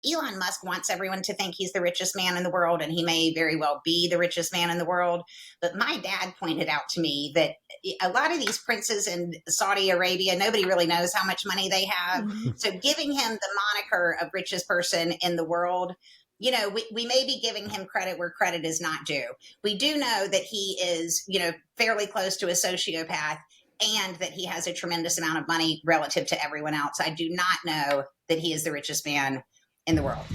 Elon Musk wants everyone to think he's the richest man in the world, and he may very well be the richest man in the world. But my dad pointed out to me that a lot of these princes in Saudi Arabia, nobody really knows how much money they have. Mm-hmm. So giving him the moniker of richest person in the world, we may be giving him credit where credit is not due. We do know that he is, fairly close to a sociopath, and that he has a tremendous amount of money relative to everyone else. I do not know that he is the richest man in the world.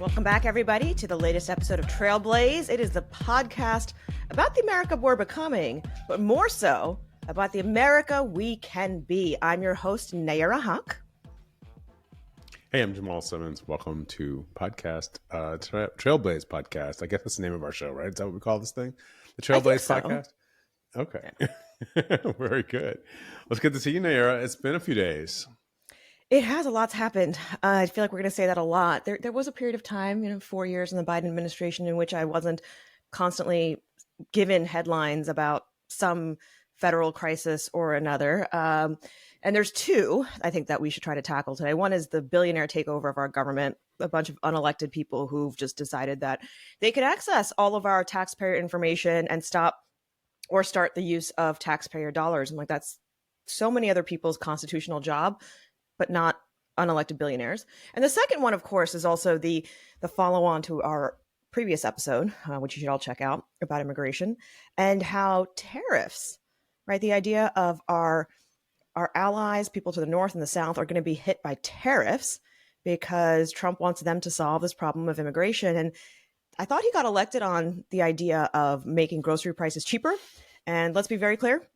Welcome back, everybody, to the latest episode of Trailblaze. It is the podcast about the America we're becoming, but more so about the America we can be. I'm your host, Nayyera. Hey, I'm Jamal Simmons. Welcome to podcast, Trailblaze podcast. I guess that's the name of our show, right? Is that what we call this thing? The Trailblaze podcast? Okay. Yeah. Very good. Well, it's good to see you, Nayyera. It's been a few days. It has. A lot's happened. I feel like we're going to say that a lot. There was a period of time, 4 years in the Biden administration in which I wasn't constantly given headlines about some federal crisis or another. And there's two, I think, that we should try to tackle today. One is the billionaire takeover of our government, a bunch of unelected people who've just decided that they could access all of our taxpayer information and stop or start the use of taxpayer dollars. I'm like, that's so many other people's constitutional job, but not unelected billionaires. And the second one, of course, is also the follow-on to our previous episode, which you should all check out, about immigration and how tariffs, right? The idea of our allies, people to the north and the south, are going to be hit by tariffs because Trump wants them to solve this problem of immigration. And I thought he got elected on the idea of making grocery prices cheaper. And let's be very clear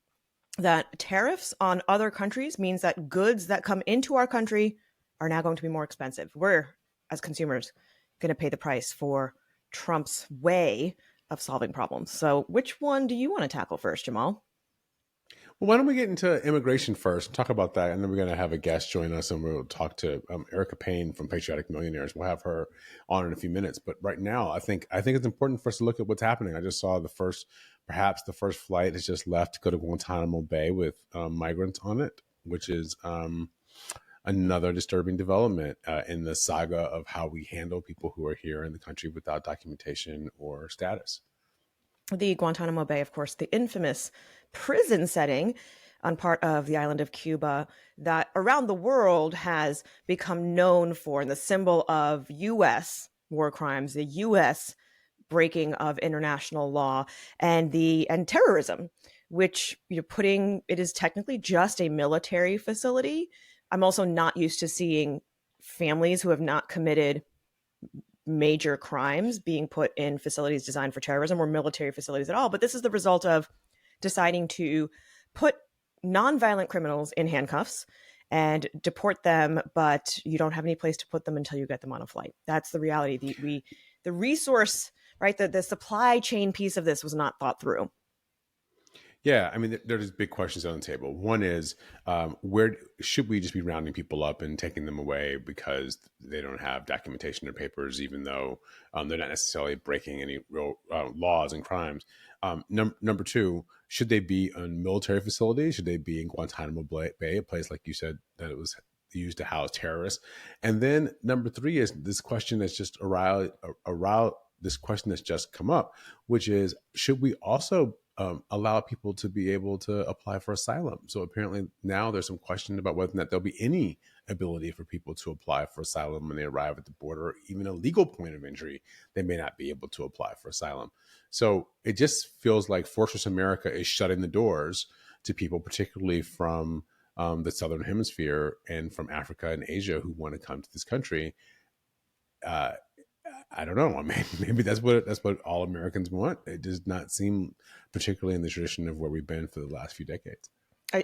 that tariffs on other countries means that goods that come into our country are now going to be more expensive. We're, as consumers, going to pay the price for Trump's way of solving problems. So which one do you want to tackle first, Jamal? Well, why don't we get into immigration first, talk about that, and then we're going to have a guest join us, and we'll talk to Erica Payne from Patriotic Millionaires. We'll have her on in a few minutes. But right now, I think it's important for us to look at what's happening. I just saw perhaps the first flight has just left to go to Guantanamo Bay with migrants on it, which is another disturbing development in the saga of how we handle people who are here in the country without documentation or status. The Guantanamo Bay, of course, the infamous prison setting on part of the island of Cuba that around the world has become known for, and the symbol of U.S. war crimes, the U.S. breaking of international law, and terrorism, which it is technically just a military facility. I'm also not used to seeing families who have not committed major crimes being put in facilities designed for terrorism or military facilities at all. But this is the result of deciding to put nonviolent criminals in handcuffs and deport them, but you don't have any place to put them until you get them on a flight. That's the reality. The resource, right? The supply chain piece of this was not thought through. Yeah, I mean, there's big questions on the table. One is, where should we just be rounding people up and taking them away because they don't have documentation or papers, even though they're not necessarily breaking any real laws and crimes? Number two, should they be in military facilities? Should they be in Guantanamo Bay, a place, like you said, that it was used to house terrorists? And then number three is this question that's just this question that's just come up, which is, should we also allow people to be able to apply for asylum? So apparently now there's some question about whether or not there'll be any ability for people to apply for asylum when they arrive at the border, or even a legal point of entry, they may not be able to apply for asylum. So it just feels like Fortress America is shutting the doors to people, particularly from the Southern Hemisphere and from Africa and Asia, who want to come to this country. I don't know. I mean, maybe that's what all Americans want. It does not seem particularly in the tradition of where we've been for the last few decades.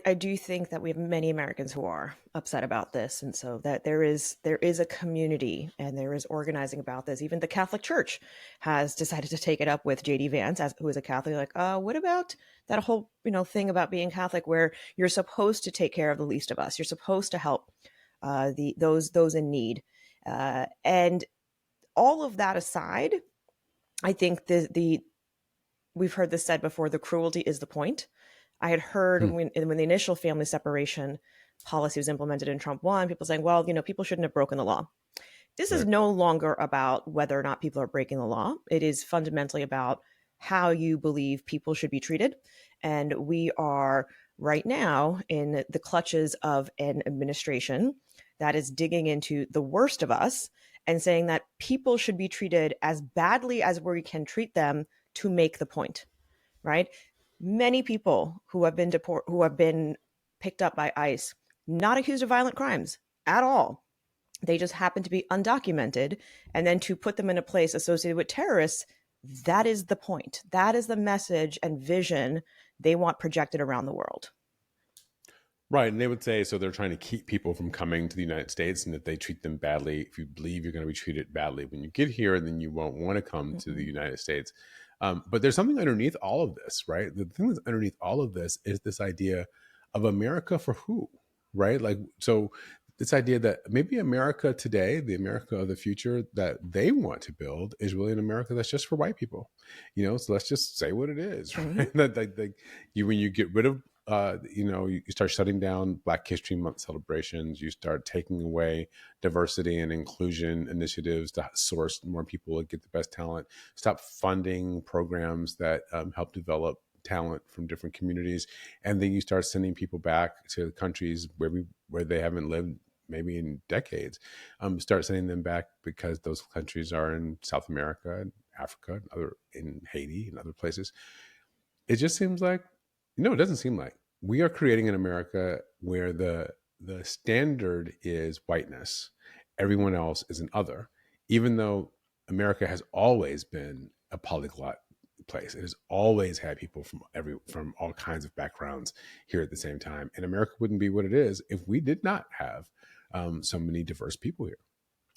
I do think that we have many Americans who are upset about this. And so that there is a community and there is organizing about this. Even the Catholic Church has decided to take it up with J.D. Vance, who is a Catholic, like, what about that whole, thing about being Catholic where you're supposed to take care of the least of us. You're supposed to help those in need. And all of that aside, I think we've heard this said before, the cruelty is the point. I had heard when the initial family separation policy was implemented in Trump 1, people saying, well, people shouldn't have broken the law. This is Right. no longer about whether or not people are breaking the law. It is fundamentally about how you believe people should be treated. And we are right now in the clutches of an administration that is digging into the worst of us and saying that people should be treated as badly as we can treat them to make the point, right? Many people who have been picked up by ICE, not accused of violent crimes at all. They just happen to be undocumented. And then to put them in a place associated with terrorists, that is the point. That is the message and vision they want projected around the world. Right. And they would say, so they're trying to keep people from coming to the United States, and if they treat them badly, if you believe you're going to be treated badly when you get here, then you won't want to come to the United States. But there's something underneath all of this, right? The thing that's underneath all of this is this idea of America for who, right? Like, so this idea that maybe America today, the America of the future that they want to build, is really an America that's just for white people, so let's just say what it is, right? That when you get rid of you start shutting down Black History Month celebrations, you start taking away diversity and inclusion initiatives to source more people and get the best talent, stop funding programs that help develop talent from different communities, and then you start sending people back to countries where they haven't lived maybe in decades, start sending them back because those countries are in South America and Africa and in Haiti and other places. It just seems like, it doesn't seem like we are creating an America where the standard is whiteness. Everyone else is an other, even though America has always been a polyglot place. It has always had people from all kinds of backgrounds here at the same time. And America wouldn't be what it is if we did not have so many diverse people here.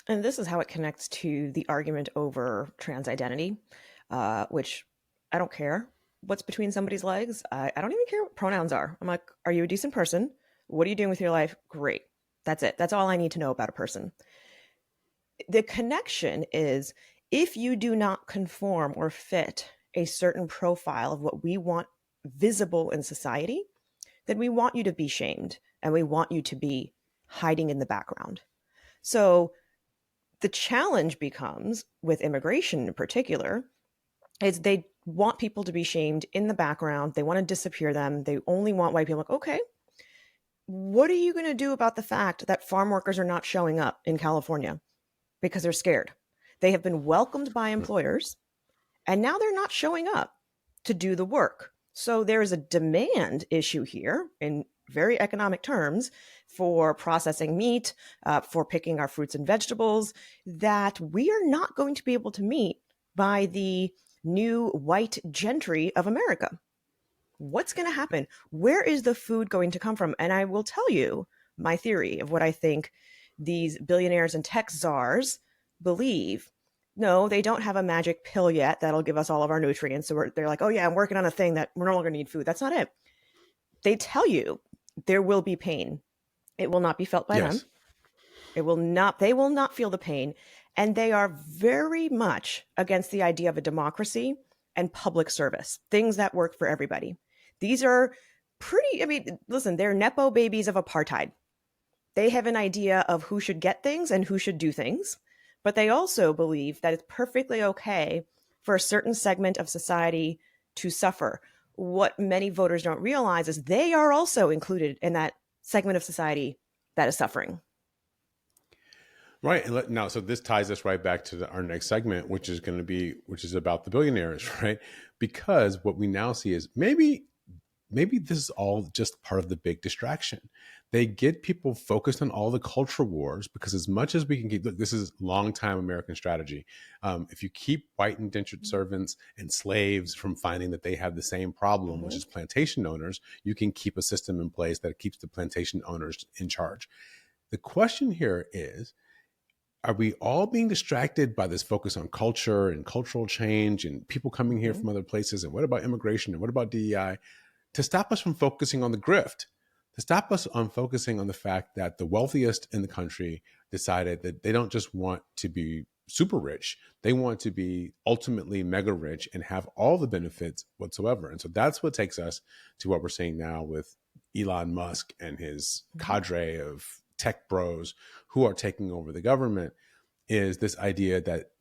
And this is how it connects to the argument over trans identity, which I don't care what's between somebody's legs. I don't even care what pronouns are. I'm like, are you a decent person? What are you doing with your life? Great. That's it. That's all I need to know about a person. The connection is, if you do not conform or fit a certain profile of what we want visible in society, then we want you to be shamed and we want you to be hiding in the background. So the challenge becomes, with immigration in particular, is they want people to be shamed in the background. They want to disappear them. They only want white people. Like, okay, what are you going to do about the fact that farm workers are not showing up in California because they're scared? They have been welcomed by employers, and now they're not showing up to do the work. So there is a demand issue here in very economic terms for processing meat, for picking our fruits and vegetables, that we are not going to be able to meet by the new white gentry of America. What's going to happen? Where is the food going to come from? And I will tell you my theory of what I think these billionaires and tech czars believe. No, they don't have a magic pill yet that'll give us all of our nutrients. So they're like, oh yeah, I'm working on a thing that we're no longer need food. That's not it. They tell you there will be pain. It will not be felt by them. They will not feel the pain. And they are very much against the idea of a democracy and public service, things that work for everybody. These are listen, they're Nepo babies of apartheid. They have an idea of who should get things and who should do things, but they also believe that it's perfectly okay for a certain segment of society to suffer. What many voters don't realize is they are also included in that segment of society that is suffering. Right. And now, so this ties us right back to our next segment, which is about the billionaires, right? Because what we now see is maybe this is all just part of the big distraction. They get people focused on all the culture wars, because as much as we can keep, look, this is long-time American strategy. If you keep white indentured servants and slaves from finding that they have the same problem, which is plantation owners, you can keep a system in place that keeps the plantation owners in charge. The question here is, are we all being distracted by this focus on culture and cultural change and people coming here from other places? And what about immigration? And what about DEI? To stop us from focusing on the grift, to stop us on focusing on the fact that the wealthiest in the country decided that they don't just want to be super rich, they want to be ultimately mega rich and have all the benefits whatsoever. And so that's what takes us to what we're seeing now with Elon Musk and his cadre of tech bros who are taking over the government, is this idea that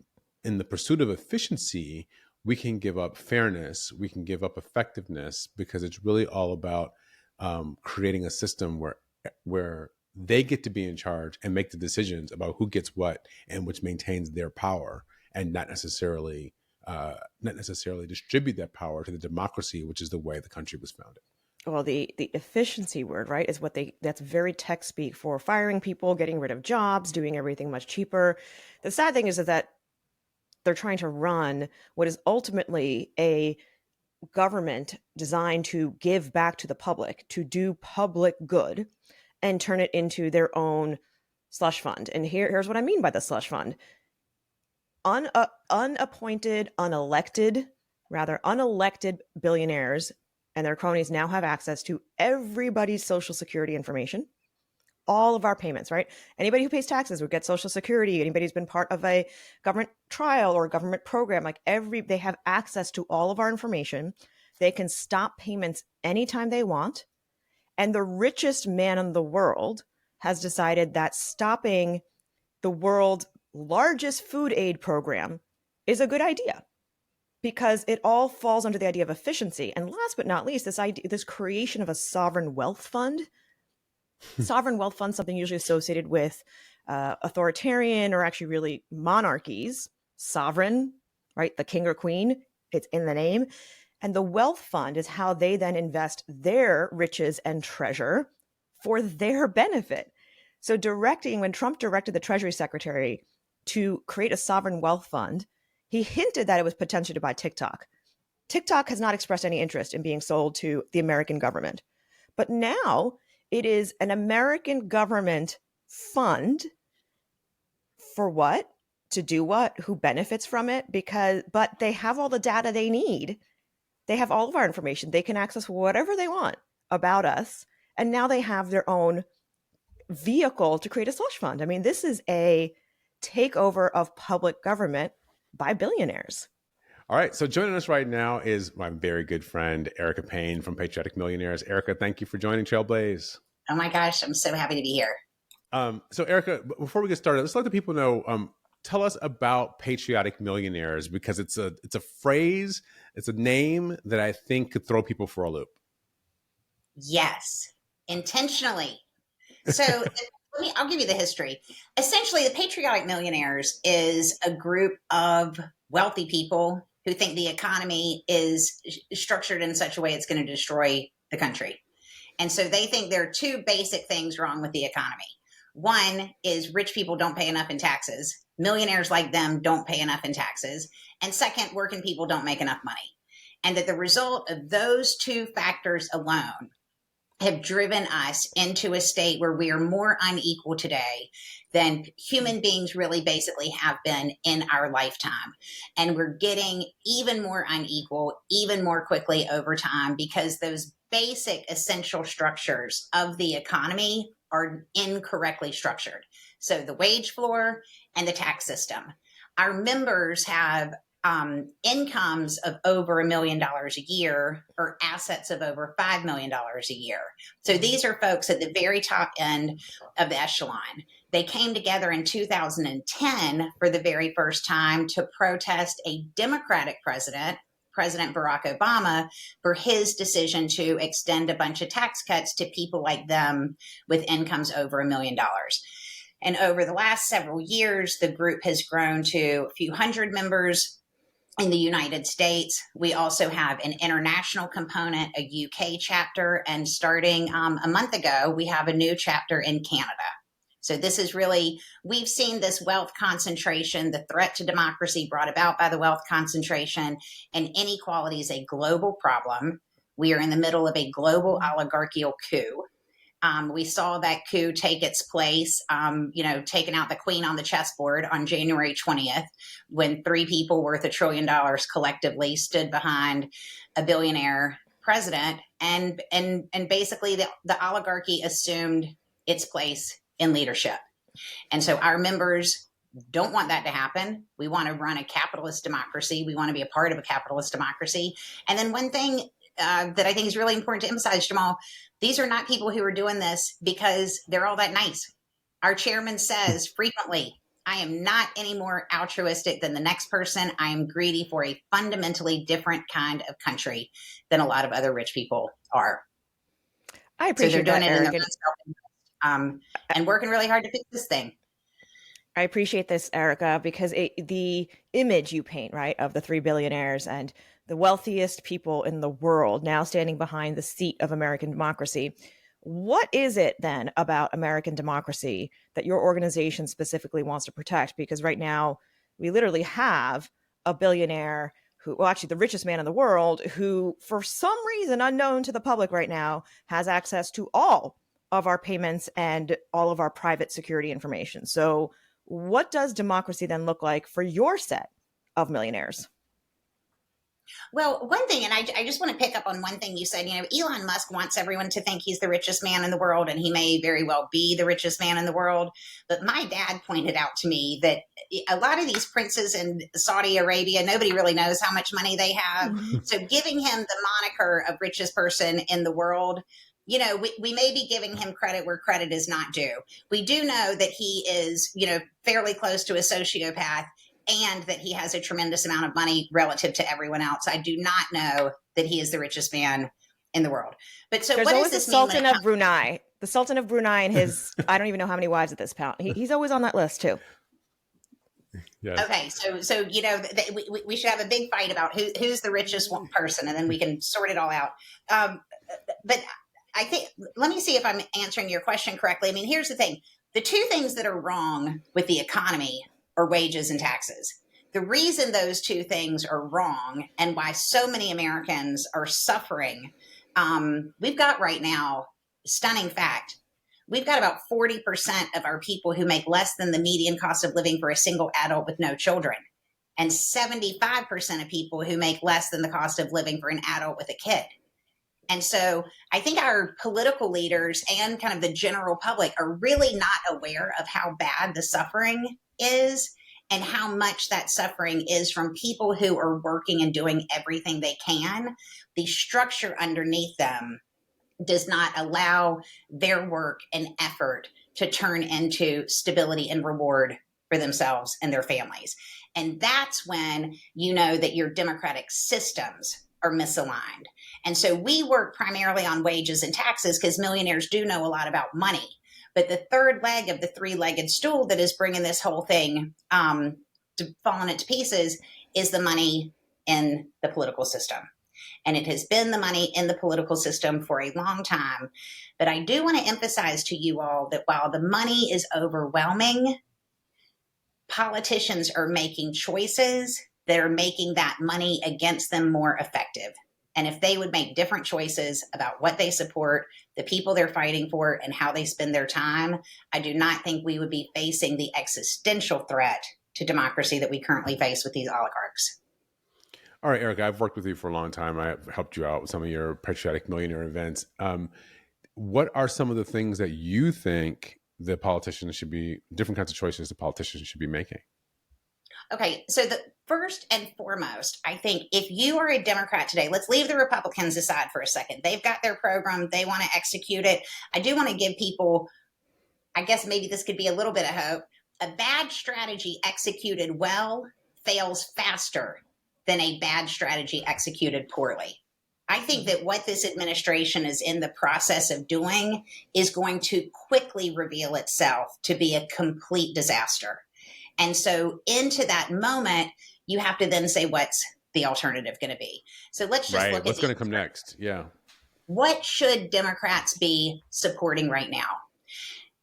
in the pursuit of efficiency, we can give up fairness, we can give up effectiveness, because it's really all about creating a system where they get to be in charge and make the decisions about who gets what, and which maintains their power, and not necessarily distribute that power to the democracy, which is the way the country was founded. Well, the efficiency word, right, is that's very tech speak for firing people, getting rid of jobs, doing everything much cheaper. The sad thing is that they're trying to run what is ultimately a government designed to give back to the public, to do public good, and turn it into their own slush fund. And here's what I mean by the slush fund. Unelected billionaires and their cronies now have access to everybody's Social Security information, all of our payments, right? Anybody who pays taxes would get Social Security. Anybody who's been part of a government trial or a government program, they have access to all of our information. They can stop payments anytime they want. And the richest man in the world has decided that stopping the world's largest food aid program is a good idea, because it all falls under the idea of efficiency. And last but not least, this creation of a sovereign wealth fund. Sovereign wealth fund, something usually associated with authoritarian or actually really monarchies. Sovereign, right? The king or queen, it's in the name. And the wealth fund is how they then invest their riches and treasure for their benefit. So when Trump directed the Treasury Secretary to create a sovereign wealth fund, he hinted that it was potential to buy TikTok. TikTok has not expressed any interest in being sold to the American government. But now it is an American government fund for what? To do what? Who benefits from it? But they have all the data they need. They have all of our information. They can access whatever they want about us. And now they have their own vehicle to create a slush fund. I mean, this is a takeover of public government by billionaires. All right. So joining us right now is my very good friend, Erica Payne from Patriotic Millionaires. Erica, thank you for joining Trailblaze. Oh my gosh, I'm so happy to be here. So Erica, before we get started, let's let the people know, tell us about Patriotic Millionaires, because it's a phrase, it's a name that I think could throw people for a loop. Yes, intentionally. So I'll give you the history. Essentially, the Patriotic Millionaires is a group of wealthy people who think the economy is structured in such a way it's going to destroy the country. And so they think there are two basic things wrong with the economy. One is rich people don't pay enough in taxes. Millionaires like them don't pay enough in taxes. And second, working people don't make enough money. And that the result of those two factors alone have driven us into a state where we are more unequal today than human beings really basically have been in our lifetime. And we're getting even more unequal, even more quickly over time, because those basic essential structures of the economy are incorrectly structured. So the wage floor and the tax system. Our members have incomes of over $1 million a year or assets of over $5 million a year. So these are folks at the very top end of the echelon. They came together in 2010 for the very first time to protest a Democratic President Barack Obama, for his decision to extend a bunch of tax cuts to people like them with incomes over $1 million. And over the last several years, the group has grown to a few hundred members in the United States. We also have an international component, a UK chapter, and starting a month ago, we have a new chapter in Canada. So this is really, we've seen this wealth concentration, the threat to democracy brought about by the wealth concentration, and inequality is a global problem. We are in the middle of a global oligarchical coup. We saw that coup take its place, taking out the queen on the chessboard on January 20th, when three people worth $1 trillion collectively stood behind a billionaire president. And basically the oligarchy assumed its place in leadership. And so our members don't want that to happen. We want to run a capitalist democracy. We want to be a part of a capitalist democracy. And then one thing that I think is really important to emphasize, Jamal. These are not people who are doing this because they're all that nice. Our chairman says frequently, I am not any more altruistic than the next person. I am greedy for a fundamentally different kind of country than a lot of other rich people are. I appreciate that, Erica. And working really hard to fix this thing. I appreciate this, Erica, because the image you paint, right, of the three billionaires and the wealthiest people in the world now standing behind the seat of American democracy. What is it then about American democracy that your organization specifically wants to protect? Because right now we literally have a billionaire who, well, actually the richest man in the world, who for some reason unknown to the public right now has access to all of our payments and all of our private security information. So what does democracy then look like for your set of millionaires? Well, one thing, and I just want to pick up on one thing you said, Elon Musk wants everyone to think he's the richest man in the world, and he may very well be the richest man in the world. But my dad pointed out to me that a lot of these princes in Saudi Arabia, nobody really knows how much money they have. Mm-hmm. So giving him the moniker of richest person in the world, we may be giving him credit where credit is not due. We do know that he is, fairly close to a sociopath, and that he has a tremendous amount of money relative to everyone else. I do not know that he is the richest man in the world. But so there's what always does this the Sultan of Brunei. The Sultan of Brunei and his, I don't even know how many wives at this point. He's always on that list too. Yes. Okay, so we should have a big fight about who's the richest person, and then we can sort it all out. But I think, let me see if I'm answering your question correctly. I mean, here's the thing. The two things that are wrong with the economy are wages and taxes. The reason those two things are wrong and why so many Americans are suffering, we've got right now, stunning fact, we've got about 40% of our people who make less than the median cost of living for a single adult with no children, and 75% of people who make less than the cost of living for an adult with a kid. And so I think our political leaders and kind of the general public are really not aware of how bad the suffering is and how much that suffering is from people who are working and doing everything they can. The structure underneath them does not allow their work and effort to turn into stability and reward for themselves and their families. And that's when you know that your democratic systems are misaligned. And so we work primarily on wages and taxes because millionaires do know a lot about money. But the third leg of the three-legged stool that is bringing this whole thing to falling into pieces is the money in the political system. And it has been the money in the political system for a long time. But I do want to emphasize to you all that while the money is overwhelming, politicians are making choices that are making that money against them more effective. And if they would make different choices about what they support, the people they're fighting for, and how they spend their time, I do not think we would be facing the existential threat to democracy that we currently face with these oligarchs. All right, Erica, I've worked with you for a long time. I've helped you out with some of your Patriotic Millionaire events. What are some of the things that you think the politicians should be, different kinds of choices the politicians should be making? Okay, so the first and foremost, I think if you are a Democrat today, let's leave the Republicans aside for a second. They've got their program. They want to execute it. I do want to give people, I guess maybe this could be a little bit of hope. A bad strategy executed well fails faster than a bad strategy executed poorly. I think that what this administration is in the process of doing is going to quickly reveal itself to be a complete disaster. And so into that moment, you have to then say, what's the alternative going to be? So let's just look at what's going to come next. Yeah. What should Democrats be supporting right now?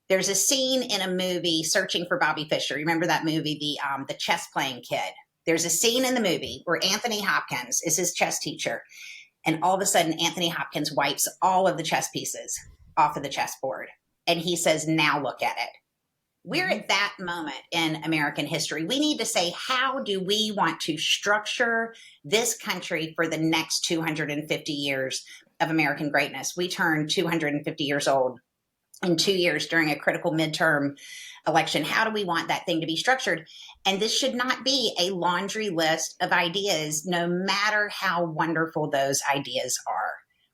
There's a scene in a movie, Searching for Bobby Fischer. Remember that movie, the chess playing kid? There's a scene in the movie where Anthony Hopkins is his chess teacher. And all of a sudden, Anthony Hopkins wipes all of the chess pieces off of the chessboard. And he says, now look at it. We're at that moment in American history. We need to say, how do we want to structure this country for the next 250 years of American greatness? We turn 250 years old in 2 years during a critical midterm election. How do we want that thing to be structured? And this should not be a laundry list of ideas, no matter how wonderful those ideas are.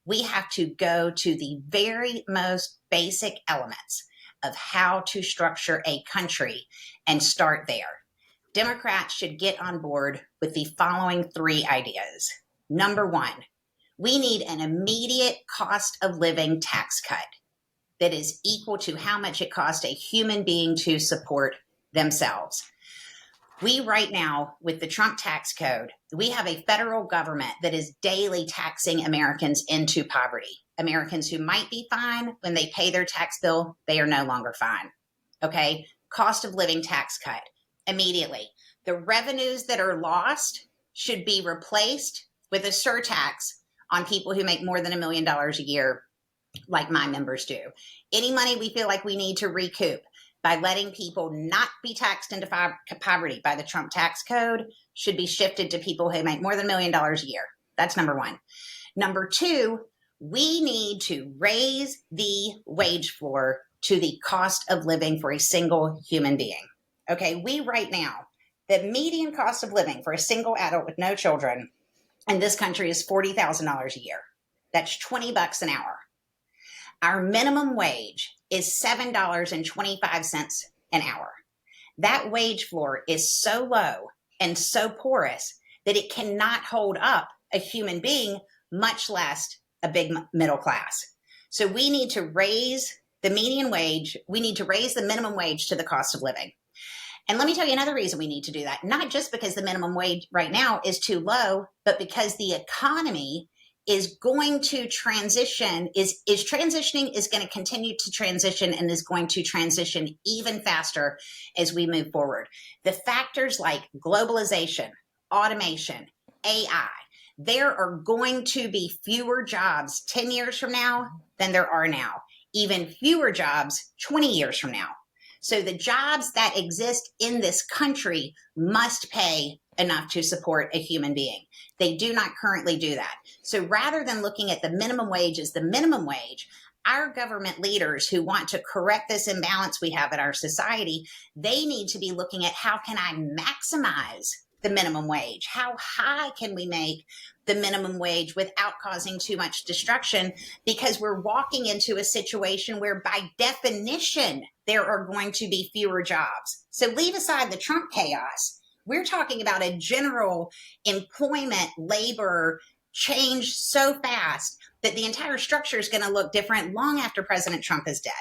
We have to go to the very most basic elements of how to structure a country and start there. Democrats should get on board with the following 3 ideas. Number 1, we need an immediate cost of living tax cut that is equal to how much it costs a human being to support themselves. We right now, with the Trump tax code, we have a federal government that is daily taxing Americans into poverty. Americans who might be fine when they pay their tax bill, they are no longer fine. Okay? Cost of living tax cut immediately. The revenues that are lost should be replaced with a surtax on people who make more than $1 million a year, like my members do. Any money we feel like we need to recoup by letting people not be taxed into poverty by the Trump tax code should be shifted to people who make more than $1 million a year. That's number 1. Number 2, we need to raise the wage floor to the cost of living for a single human being. Okay, we right now, the median cost of living for a single adult with no children in this country is $40,000 a year. That's $20 an hour. Our minimum wage is $7.25 an hour. That wage floor is so low and so porous that it cannot hold up a human being, much less a big middle class. So we need to raise the median wage. We need to raise the minimum wage to the cost of living. And let me tell you another reason we need to do that. Not just because the minimum wage right now is too low, but because the economy is going to transition, is going to continue to transition and is going to transition even faster as we move forward. The factors like globalization, automation, AI, there are going to be fewer jobs 10 years from now than there are now, even fewer jobs 20 years from now. So the jobs that exist in this country must pay enough to support a human being. They do not currently do that. So rather than looking at the minimum wage as the minimum wage, our government leaders who want to correct this imbalance we have in our society, they need to be looking at how can I maximize the minimum wage? How high can we make the minimum wage without causing too much destruction? Because we're walking into a situation where by definition, there are going to be fewer jobs. So leave aside the Trump chaos. We're talking about a general employment, labor change so fast that the entire structure is going to look different long after President Trump is dead.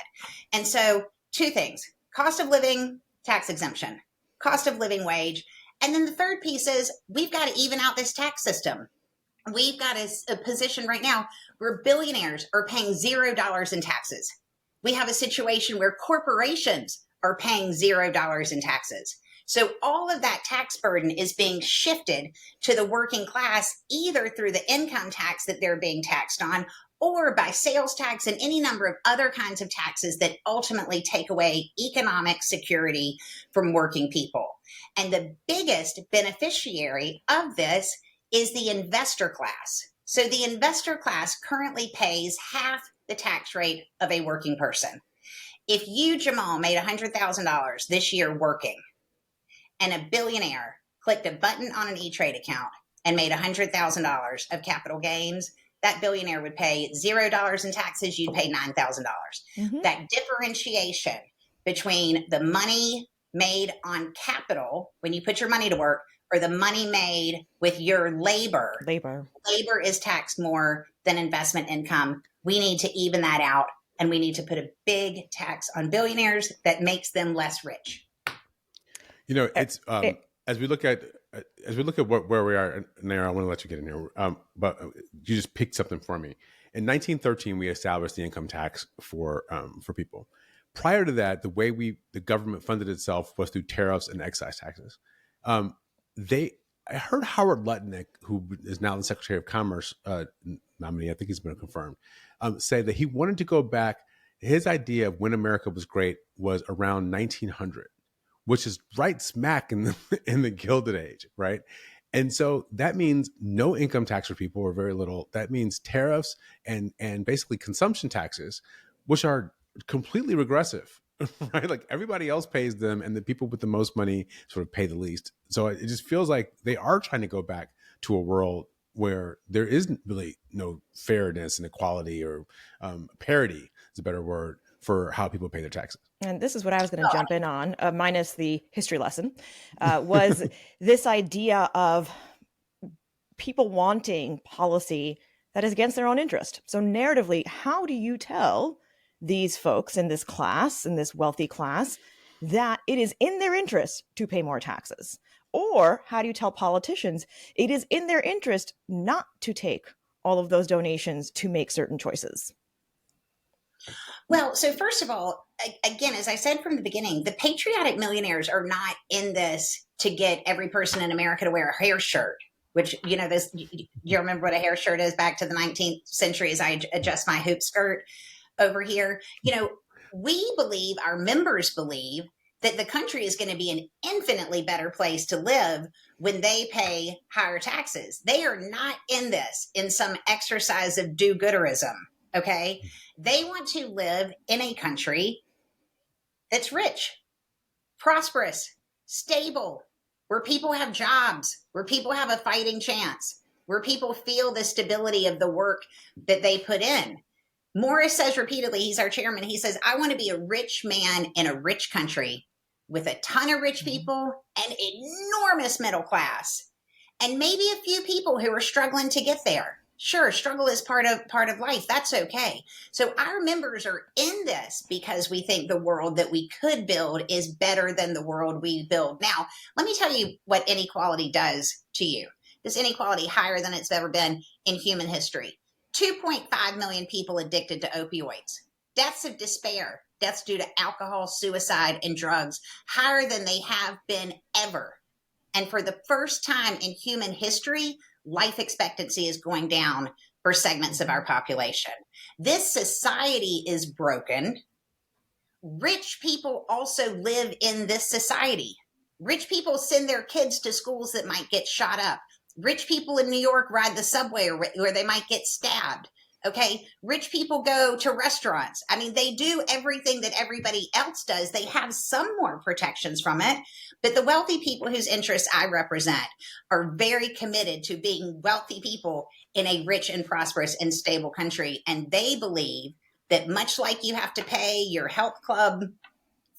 And so 2 things, cost of living, tax exemption, cost of living wage. And then the third piece is we've got to even out this tax system. We've got a position right now where billionaires are paying $0 in taxes. We have a situation where corporations are paying $0 in taxes. So all of that tax burden is being shifted to the working class, either through the income tax that they're being taxed on, or by sales tax and any number of other kinds of taxes that ultimately take away economic security from working people. And the biggest beneficiary of this is the investor class. So the investor class currently pays half the tax rate of a working person. If you, Jamal, made $100,000 this year working, and a billionaire clicked a button on an E-Trade account and made $100,000 of capital gains, that billionaire would pay $0 in taxes. You'd pay $9,000. Mm-hmm. That differentiation between the money made on capital, when you put your money to work, or the money made with your labor is taxed more than investment income. We need to even that out, and we need to put a big tax on billionaires that makes them less rich. You know, it's as we look at where we are, Nayyera, I want to let you get in here, but you just picked something for me. In 1913, we established the income tax for people. Prior to that, the way the government funded itself was through tariffs and excise taxes. I heard Howard Lutnick, who is now the Secretary of Commerce nominee, I think he's been confirmed, say that he wanted to go back. His idea of when America was great was around 1900. Which is right smack in the Gilded Age, right? And so that means no income tax for people, or very little. That means tariffs and basically consumption taxes, which are completely regressive, right? Like everybody else pays them, and the people with the most money sort of pay the least. So it just feels like they are trying to go back to a world where there is really no fairness and equality or parity is a better word for how people pay their taxes. And this is what I was going to jump in on, minus the history lesson, was this idea of people wanting policy that is against their own interest. So narratively, how do you tell these folks in this class, in this wealthy class, that it is in their interest to pay more taxes? Or how do you tell politicians it is in their interest not to take all of those donations to make certain choices? Well, so first of all, again, as I said from the beginning, the patriotic millionaires are not in this to get every person in America to wear a hair shirt, which, you remember what a hair shirt is back to the 19th century as I adjust my hoop skirt over here. We believe, our members believe, that the country is going to be an infinitely better place to live when they pay higher taxes. They are not in this in some exercise of do-gooderism. Okay. They want to live in a country that's rich, prosperous, stable, where people have jobs, where people have a fighting chance, where people feel the stability of the work that they put in. Morris says repeatedly, he's our chairman, he says, I want to be a rich man in a rich country with a ton of rich people, an enormous middle class, and maybe a few people who are struggling to get there. Sure, struggle is part of life. That's okay. So our members are in this because we think the world that we could build is better than the world we build. Now, let me tell you what inequality does to you. This inequality higher than it's ever been in human history. 2.5 million people addicted to opioids. Deaths of despair, deaths due to alcohol, suicide, and drugs, higher than they have been ever. And for the first time in human history, life expectancy is going down for segments of our population. This society is broken. Rich people also live in this society. Rich people send their kids to schools that might get shot up. Rich people in New York ride the subway where they might get stabbed. Okay. Rich people go to restaurants. I mean, they do everything that everybody else does. They have some more protections from it. But the wealthy people whose interests I represent are very committed to being wealthy people in a rich and prosperous and stable country. And they believe that much like you have to pay your health club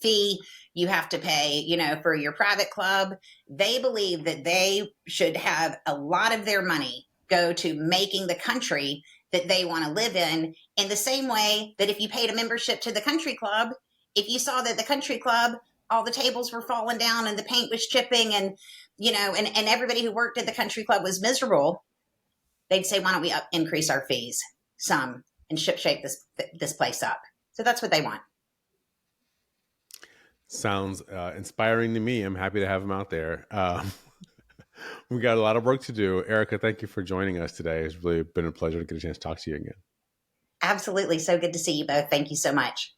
fee, you have to pay, for your private club, they believe that they should have a lot of their money go to making the country that they want to live in the same way that if you paid a membership to the country club, if you saw that the country club, all the tables were falling down and the paint was chipping and everybody who worked at the country club was miserable, they'd say, why don't we increase our fees some and shape this place up? So that's what they want. Sounds inspiring to me. I'm happy to have them out there. We got a lot of work to do. Erica, thank you for joining us today. It's really been a pleasure to get a chance to talk to you again. Absolutely. So good to see you both. Thank you so much.